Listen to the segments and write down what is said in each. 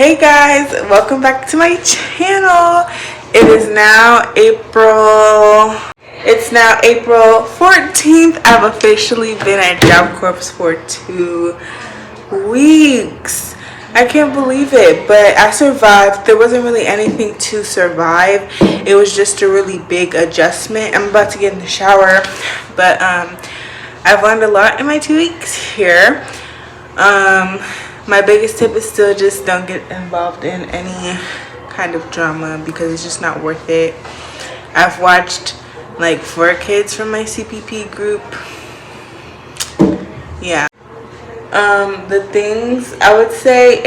Hey guys, welcome back to my channel. It's now April 14th. I've officially been at Job Corps for 2 weeks. I can't believe it, but I survived. There wasn't really anything to survive. It was just a really big adjustment. I'm about to get in the shower, but I've learned a lot in my 2 weeks here. My biggest tip is still just don't get involved in any kind of drama because it's just not worth it. I've watched like 4 kids from my CPP group. Yeah. The things I would say,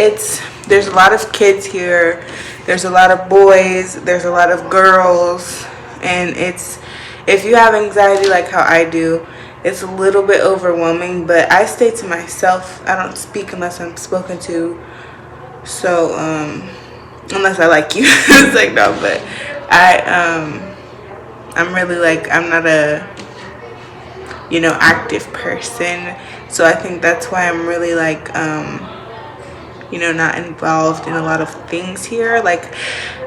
there's a lot of kids here. There's a lot of boys. There's a lot of girls, and if you have anxiety like how I do, it's a little bit overwhelming, but I stay to myself. I don't speak unless I'm spoken to. So, unless I like you. It's like, no, but I'm really like, I'm not a, active person. So I think that's why I'm really like, not involved in a lot of things here. Like,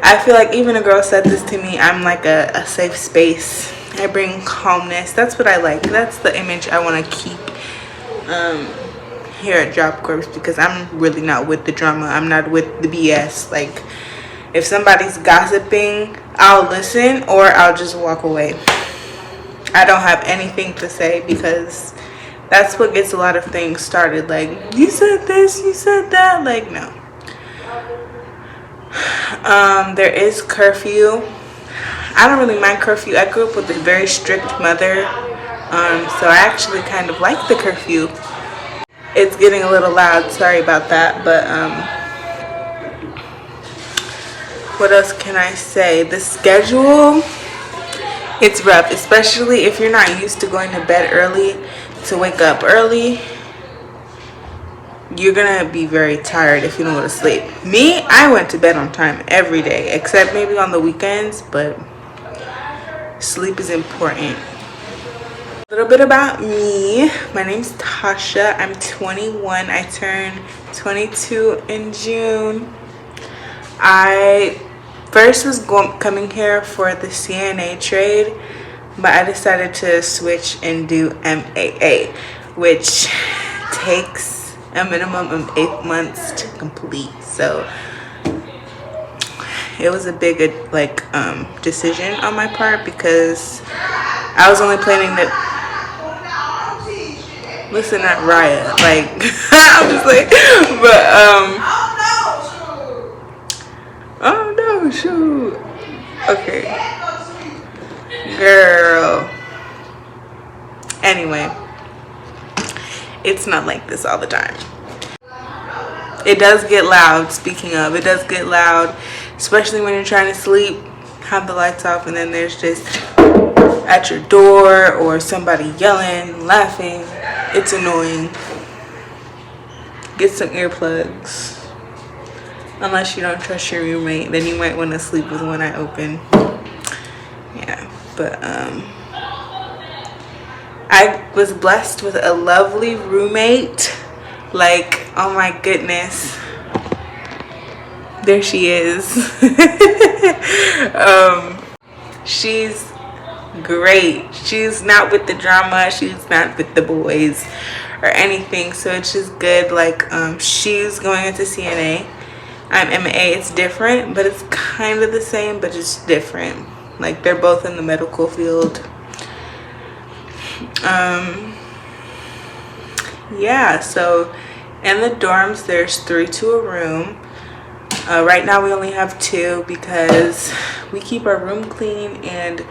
I feel like even a girl said this to me, I'm like a safe space. I bring calmness. That's what I like. That's the image I want to keep here at Job Corps, because I'm really not with the drama. I'm not with the BS. Like, if somebody's gossiping, I'll listen or I'll just walk away. I don't have anything to say because that's what gets a lot of things started. Like, you said this, you said that. Like, no. There is curfew. I don't really mind curfew. I grew up with a very strict mother, so I actually kind of like the curfew. It's getting a little loud, sorry about that, but what else can I say? The schedule, it's rough, especially if you're not used to going to bed early, to wake up early. You're gonna be very tired if you don't go to sleep. Me, I went to bed on time every day, except maybe on the weekends, but sleep is important. A little bit about me. My name's Tasha. I'm 21. I turned 22 in June. I first was coming here for the CNA trade, but I decided to switch and do MAA, which takes a minimum of 8 months to complete. So it was a big decision on my part, because I was only planning to listen at Raya, like I'm just like, but oh no, shoot, okay, girl. Anyway, it's not like this all the time. It does get loud. Speaking of, it does get loud, especially when you're trying to sleep, have the lights off, and then there's just at your door or somebody yelling, laughing. It's annoying. Get some earplugs. Unless you don't trust your roommate, then you might want to sleep with one eye open. Yeah, but I was blessed with a lovely roommate. Like, oh my goodness, there she is. She's great. She's not with the drama, she's not with the boys or anything, so it's just good. Like, she's going into CNA, I'm MA. It's different, but it's kind of the same, but it's different. Like, they're both in the medical field. Yeah, so in the dorms there's 3 to a room. Right now we only have 2 because we keep our room clean, and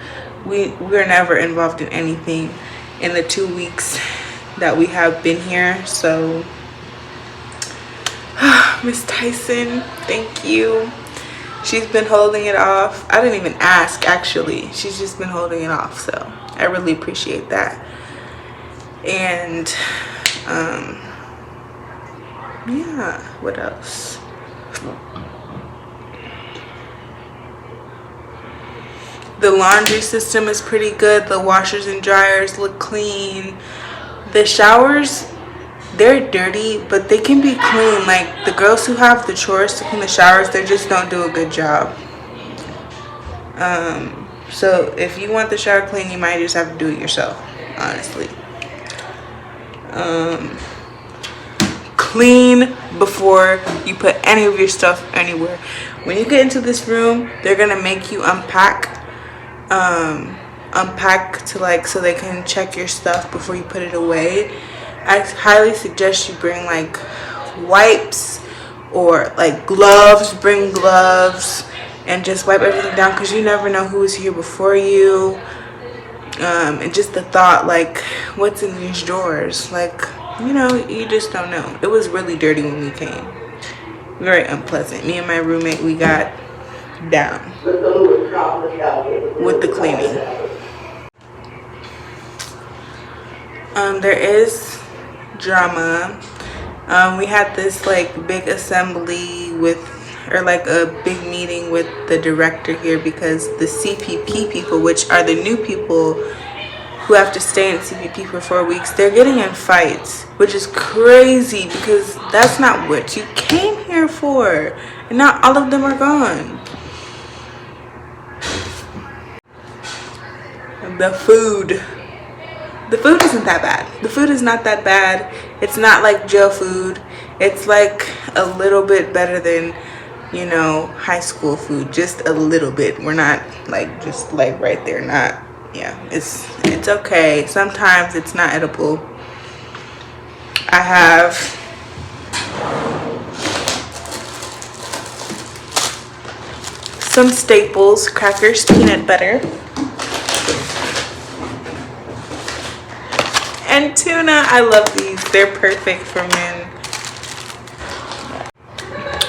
we're never involved in anything in the 2 weeks that we have been here. So Miss Tyson, thank you. She's been holding it off. I didn't even ask, actually. She's just been holding it off, so I really appreciate that. And yeah, what else? The laundry system is pretty good. The washers and dryers look clean. The showers, they're dirty, but they can be clean. Like the girls who have the chores to clean the showers, they just don't do a good job. So if you want the shower clean, you might just have to do it yourself, honestly. Clean before you put any of your stuff anywhere. When you get into this room, they're gonna make you unpack to like, so they can check your stuff before you put it away. I highly suggest you bring like wipes or like gloves. Bring gloves and just wipe everything down, because you never know who was here before you. And just the thought, like, what's in these drawers, like, you know, you just don't know. It was really dirty when we came, very unpleasant. Me and my roommate, we got down with the cleaning. There is drama. We had this like big assembly with, or like a big meeting with the director here, because the CPP people, which are the new people who have to stay in CPP for 4 weeks, they're getting in fights, which is crazy because that's not what you came here for. And not all of them are gone. The food isn't that bad. The food is not that bad. It's not like jail food. It's like a little bit better than, you know, high school food, just a little bit. We're not like just like right there. Not, yeah, it's okay. Sometimes it's not edible. I have some staples: crackers, peanut butter, and tuna. I love these. They're perfect for men.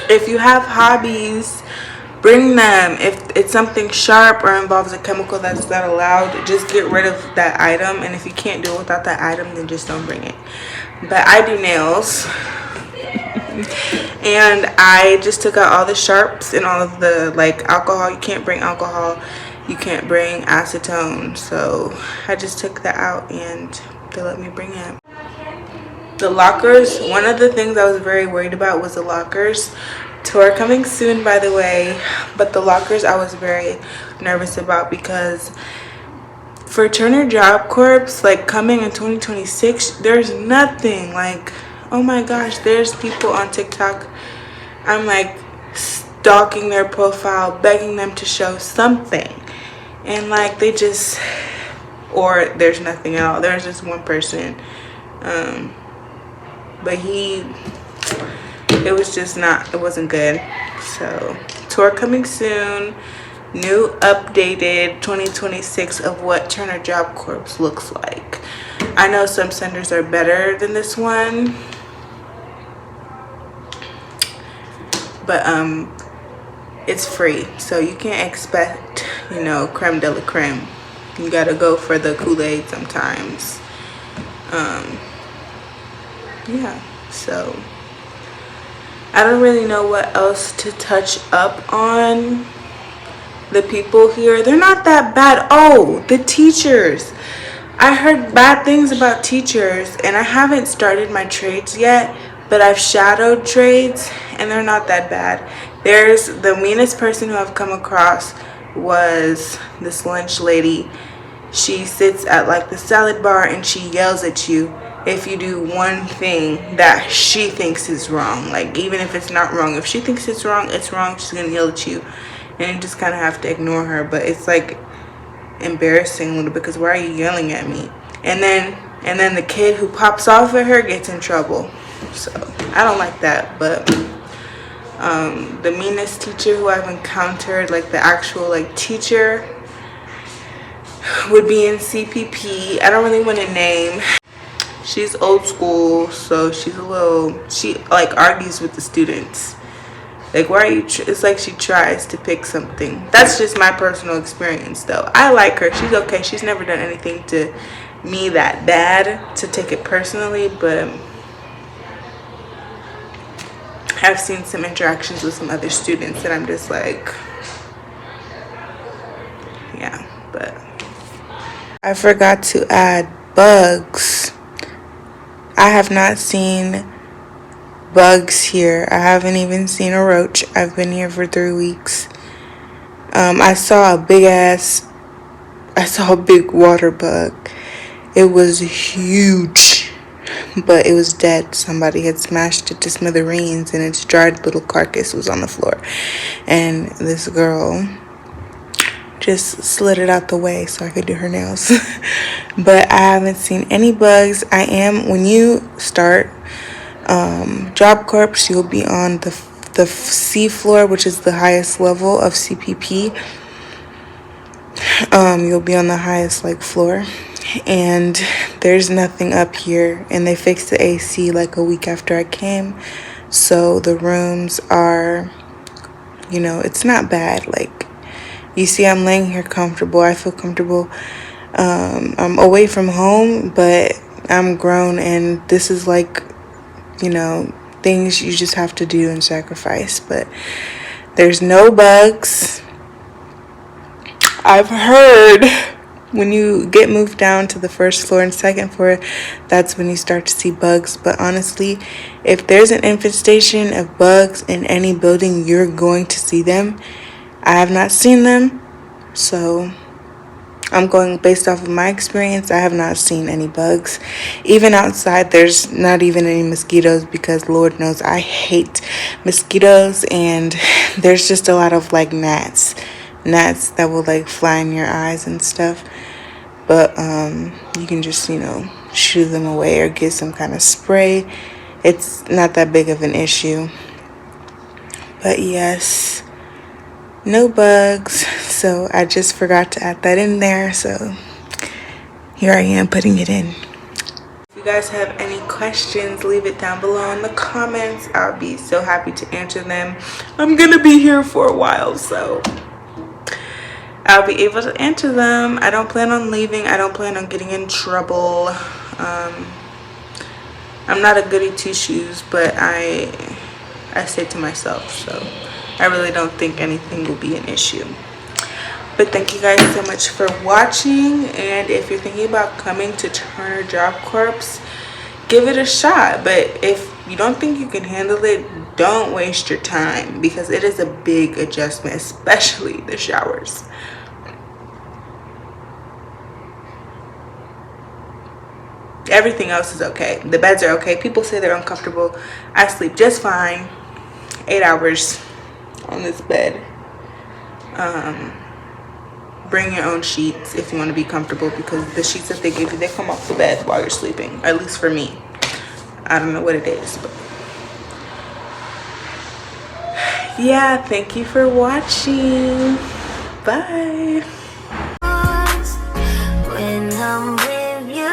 If you have hobbies, bring them. If it's something sharp or involves a chemical that's not allowed, just get rid of that item. And if you can't do it without that item, then just don't bring it. But I do nails. And I just took out all the sharps and all of the like alcohol. You can't bring alcohol. You can't bring acetone. So I just took that out and they let me bring it. The lockers, one of the things I was very worried about was the lockers. Tour coming soon, by the way, but the lockers I was very nervous about, because for Turner Job Corps, like coming in 2026, there's nothing. Like, oh my gosh, there's people on TikTok, I'm like stalking their profile, begging them to show something, and like they just, or there's nothing at all. There's just one person, but it was just not, it wasn't good. So tour coming soon, new updated 2026 of what Turner Job Corps looks like. I know some centers are better than this one, but it's free, so you can't expect, you know, creme de la creme. You gotta go for the Kool-Aid sometimes. Yeah, so I don't really know what else to touch up on. The people here, they're not that bad. Oh, the teachers. I heard bad things about teachers, and I haven't started my trades yet, but I've shadowed trades and they're not that bad. There's the meanest person who I've come across was this lunch lady. She sits at like the salad bar and she yells at you if you do one thing that she thinks is wrong. Like, even if it's not wrong, if she thinks it's wrong, it's wrong. She's gonna yell at you, and you just kind of have to ignore her. But it's like embarrassing a little bit, because why are you yelling at me? And then the kid who pops off at her gets in trouble. So I don't like that. But the meanest teacher who I've encountered, like the actual like teacher, would be in CPP. I don't really want to name. She's old school, so she like argues with the students. Like, why are you it's like she tries to pick something. That's just my personal experience, though. I like her. She's okay. She's never done anything to me that bad to take it personally, but I've seen some interactions with some other students that I'm just like, yeah. But I forgot to add bugs. I have not seen bugs here. I haven't even seen a roach. I've been here for 3 weeks. I saw a big water bug. It was huge, but it was dead. Somebody had smashed it to smithereens, and its dried little carcass was on the floor. And this girl just slid it out the way so I could do her nails. But I haven't seen any bugs. When you start Job Corps, you'll be on the C floor, which is the highest level of CPP. You'll be on the highest floor, and there's nothing up here, and they fixed the AC a week after I came, so the rooms are, it's not bad. You see, I'm laying here comfortable. I feel comfortable. I'm away from home, but I'm grown, and this is things you just have to do and sacrifice. But there's no bugs. I've heard when you get moved down to the first floor and second floor, that's when you start to see bugs. But honestly, if there's an infestation of bugs in any building, you're going to see them. I have not seen them, so I'm going based off of my experience. I have not seen any bugs. Even outside, there's not even any mosquitoes, because Lord knows I hate mosquitoes, and there's just a lot of gnats that will fly in your eyes and stuff. But you can just shoo them away or get some kind of spray. It's not that big of an issue. But yes, no bugs. So I just forgot to add that in there, so here I am putting it in. If you guys have any questions, leave it down below in the comments. I'll be so happy to answer them. I'm gonna be here for a while, so I'll be able to answer them. I don't plan on leaving. I don't plan on getting in trouble. I'm not a goody two-shoes, but I stay to myself, so I really don't think anything will be an issue. But thank you guys so much for watching, and if you're thinking about coming to Turner Job Corps, give it a shot. But if you don't think you can handle it, don't waste your time, because it is a big adjustment, especially the showers. Everything else is okay. The beds are okay. People say they're uncomfortable. I sleep just fine. 8 hours on this bed. Bring your own sheets if you want to be comfortable, because the sheets that they give you, they come off the bed while you're sleeping. At least for me. I don't know what it is, but yeah, thank you for watching. Bye. When I'm with you,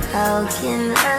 how can I